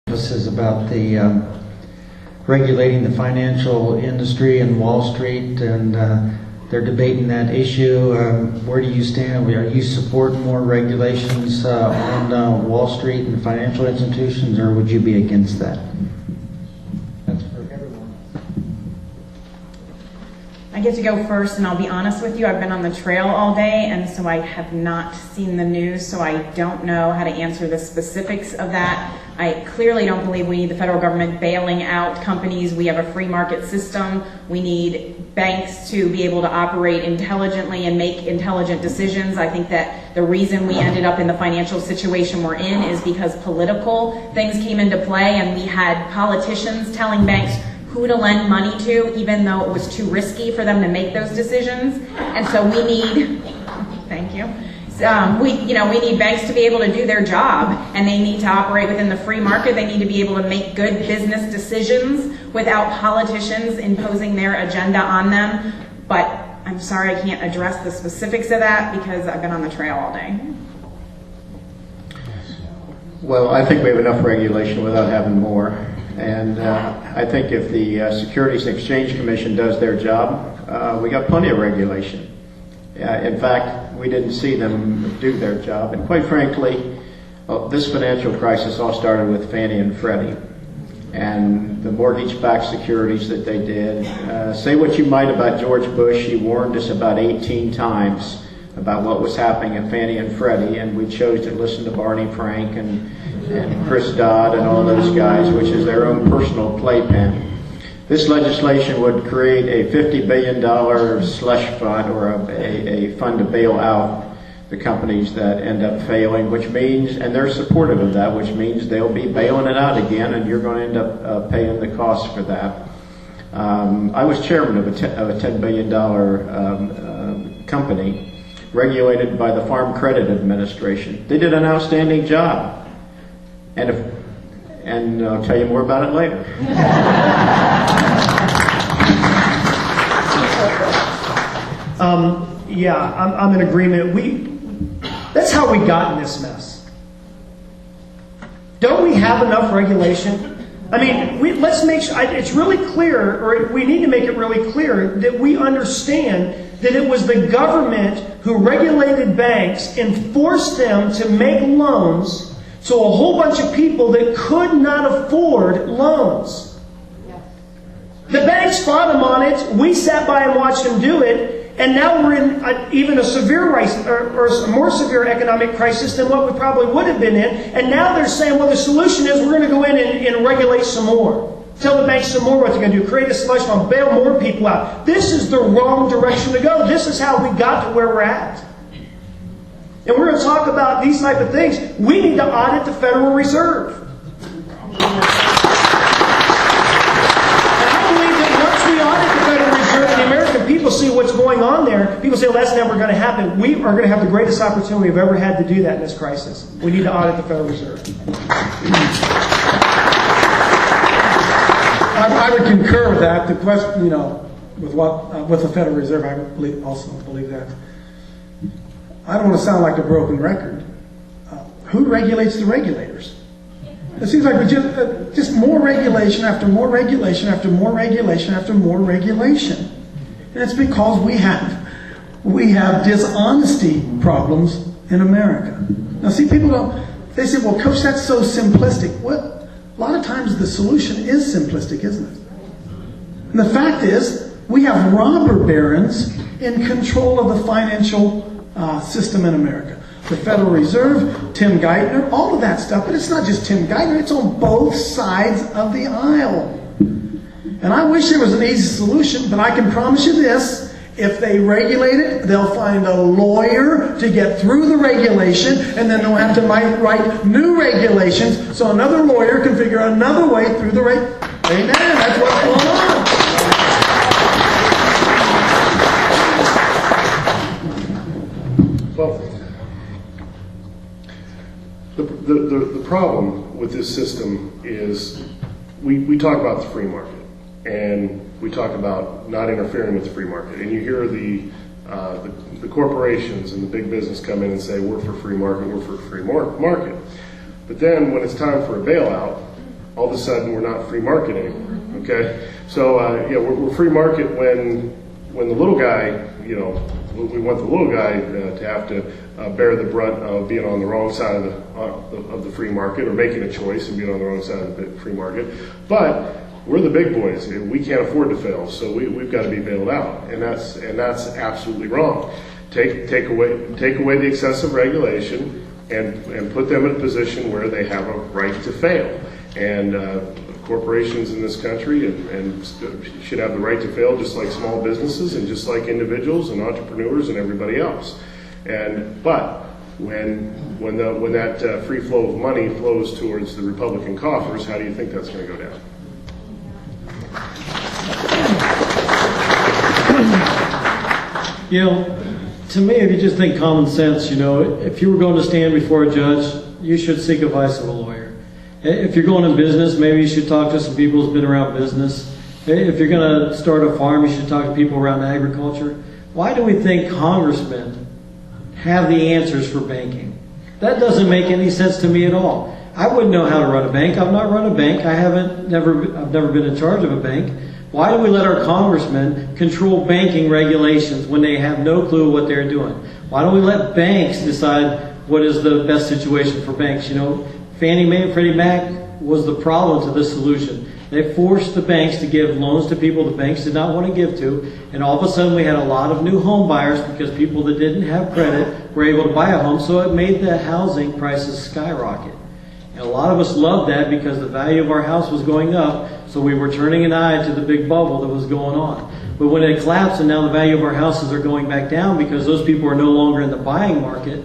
This is about the regulating the financial industry and Wall Street, and they're debating that issue. Where do you stand? Are you supporting more regulations on Wall Street and financial institutions, or would you be against that? That's for everyone. I get to go first, and I'll be honest with you, I've been on the trail all day, and so I have not seen the news, so I don't know how to answer the specifics of that. I clearly don't believe we need the federal government bailing out companies. We have a free market system. We need banks to be able to operate intelligently and make intelligent decisions. I think that the reason we ended up in the financial situation we're in is because political things came into play, and we had politicians telling banks who to lend money to, even though it was too risky for them to make those decisions. And so we need, thank you. We need banks to be able to do their job, and they need to operate within the free market. They need to be able to make good business decisions without politicians imposing their agenda on them. But I'm sorry, I can't address the specifics of that because I've been on the trail all day. Well, I think we have enough regulation without having more. And I think if the Securities and Exchange Commission does their job, we got plenty of regulation. In fact, we didn't see them do their job. And quite frankly, this financial crisis all started with Fannie and Freddie and the mortgage-backed securities that they did. Say what you might about George Bush, he warned us about 18 times about what was happening at Fannie and Freddie, and we chose to listen to Barney Frank and Chris Dodd and all those guys, which is their own personal playpen. This legislation would create a $50 billion slush fund, or a fund to bail out the companies that end up failing, which means, and they're supportive of that, which means they'll be bailing it out again, and you're going to end up paying the cost for that. I was chairman of a $10 billion company regulated by the Farm Credit Administration. They did an outstanding job. And I'll tell you more about it later. I'm in agreement. That's how we got in this mess. Don't we have enough regulation? I mean, let's make sure it's really clear, or we need to make it really clear that we understand that it was the government who regulated banks and forced them to make loans to a whole bunch of people that could not afford loans. The banks fought them on it. We sat by and watched them do it. And now we're in even a severe or a more severe economic crisis than what we probably would have been in. And now they're saying, well, the solution is we're going to go in and regulate some more. Tell the banks some more what they're going to do. Create a slush fund. Bail more people out. This is the wrong direction to go. This is how we got to where we're at. And we're going to talk about these type of things. We need to audit the Federal Reserve. And I believe that once we audit the Federal Reserve and the American people see what's going on there, people say, well, that's never going to happen. We are going to have the greatest opportunity we've ever had to do that in this crisis. We need to audit the Federal Reserve. I would concur with that. The question, with the Federal Reserve, I also believe that. I don't want to sound like a broken record. Who regulates the regulators? It seems like we just more regulation after more regulation after more regulation after more regulation. And it's because we have dishonesty problems in America. Now see, they say, well, Coach, that's so simplistic. Well, a lot of times the solution is simplistic, isn't it? And the fact is, we have robber barons in control of the financial system in America. The Federal Reserve, Tim Geithner, all of that stuff. But it's not just Tim Geithner, it's on both sides of the aisle. And I wish there was an easy solution, but I can promise you this. If they regulate it, they'll find a lawyer to get through the regulation, and then they'll have to write new regulations so another lawyer can figure out another way through the Amen. That's what's going on. Well, the problem with this system is we talk about the free market, and we talk about not interfering with the free market, and you hear the corporations and the big business come in and say, we're for free market, we're for free market. But then when it's time for a bailout, all of a sudden we're not free market anymore. Okay, so yeah, we're free market when the little guy, you know, we want the little guy to have to bear the brunt of being on the wrong side of the free market, or making a choice and being on the wrong side of the free market. But we're the big boys. We can't afford to fail, so we've got to be bailed out, and that's absolutely wrong. Take away the excessive regulation and put them in a position where they have a right to fail. And corporations in this country and should have the right to fail, just like small businesses and just like individuals and entrepreneurs and everybody else. But when that free flow of money flows towards the Republican coffers, how do you think that's going to go down? You know, to me, if you just think common sense, you know, if you were going to stand before a judge, you should seek advice of a lawyer. If you're going in business, maybe you should talk to some people who's been around business. If you're going to start a farm, you should talk to people around agriculture. Why do we think congressmen have the answers for banking? That doesn't make any sense to me at all. I wouldn't know how to run a bank. I've not run a bank. I've never been in charge of a bank. Why do we let our congressmen control banking regulations when they have no clue what they're doing? Why don't we let banks decide what is the best situation for banks? You know, Fannie Mae and Freddie Mac was the problem to this solution. They forced the banks to give loans to people the banks did not want to give to, and all of a sudden we had a lot of new home buyers because people that didn't have credit were able to buy a home, so it made the housing prices skyrocket. And a lot of us loved that because the value of our house was going up, so we were turning an eye to the big bubble that was going on. But when it collapsed and now the value of our houses are going back down because those people are no longer in the buying market,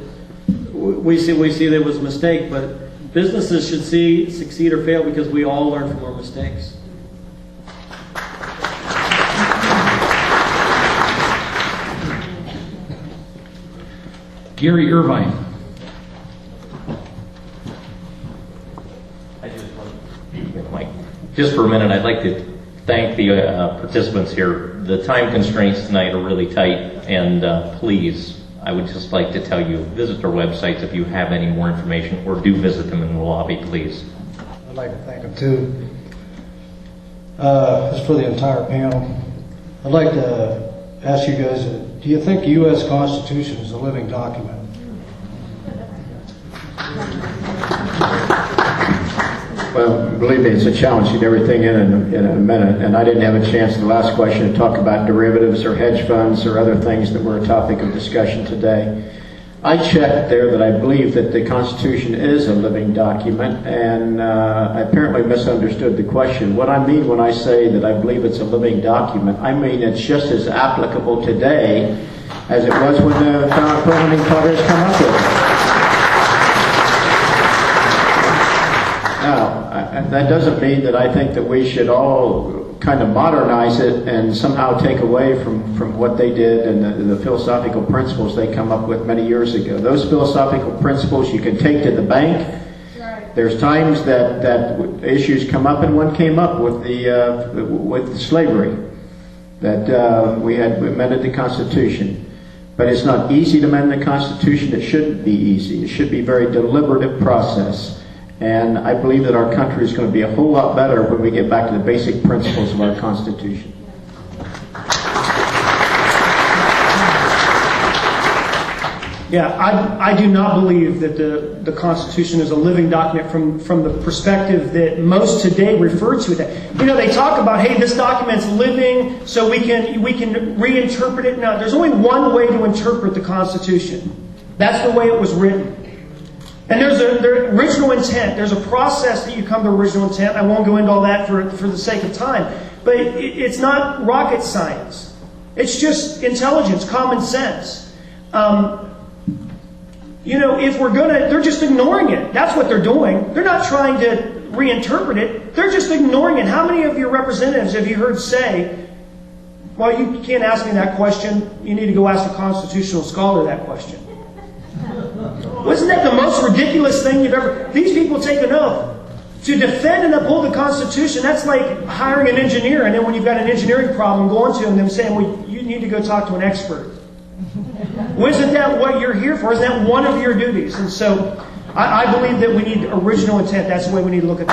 we see that it was a mistake. But businesses should succeed or fail because we all learn from our mistakes. Gary Irvine. Just for a minute, I'd like to thank the participants here. The time constraints tonight are really tight, and please, I would just like to tell you, visit our websites if you have any more information, or do visit them in the lobby, please. I'd like to thank them too. Just for the entire panel, I'd like to ask you guys, do you think the U.S. Constitution is a living document? Well, believe me, it's a challenge to get everything in a minute, and I didn't have a chance in the last question to talk about derivatives or hedge funds or other things that were a topic of discussion today. I checked there that I believe that the Constitution is a living document, and I apparently misunderstood the question. What I mean when I say that I believe it's a living document, I mean it's just as applicable today as it was when the founding fathers come up with it. Now, that doesn't mean that I think that we should all kind of modernize it and somehow take away from what they did and the philosophical principles they come up with many years ago. Those philosophical principles you can take to the bank. There's times that issues come up, and one came up with with slavery, that we amended the Constitution. But it's not easy to amend the Constitution. It shouldn't be easy. It should be a very deliberative process. And I believe that our country is going to be a whole lot better when we get back to the basic principles of our Constitution. Yeah, I do not believe that the Constitution is a living document from the perspective that most today refer to it. You know, they talk about, hey, this document's living, so we can reinterpret it. No, there's only one way to interpret the Constitution. That's the way it was written. And there's the original intent. There's a process that you come to original intent. I won't go into all that for the sake of time. But it's not rocket science. It's just intelligence, common sense. You know, if we're going to, they're just ignoring it. That's what they're doing. They're not trying to reinterpret it. They're just ignoring it. How many of your representatives have you heard say, well, you can't ask me that question. You need to go ask a constitutional scholar that question. Wasn't that the most ridiculous thing you've ever... These people take an oath to defend and uphold the Constitution. That's like hiring an engineer, and then when you've got an engineering problem, going to them and saying, well, you need to go talk to an expert. Well, isn't that what you're here for? Isn't that one of your duties? And so I believe that we need original intent. That's the way we need to look at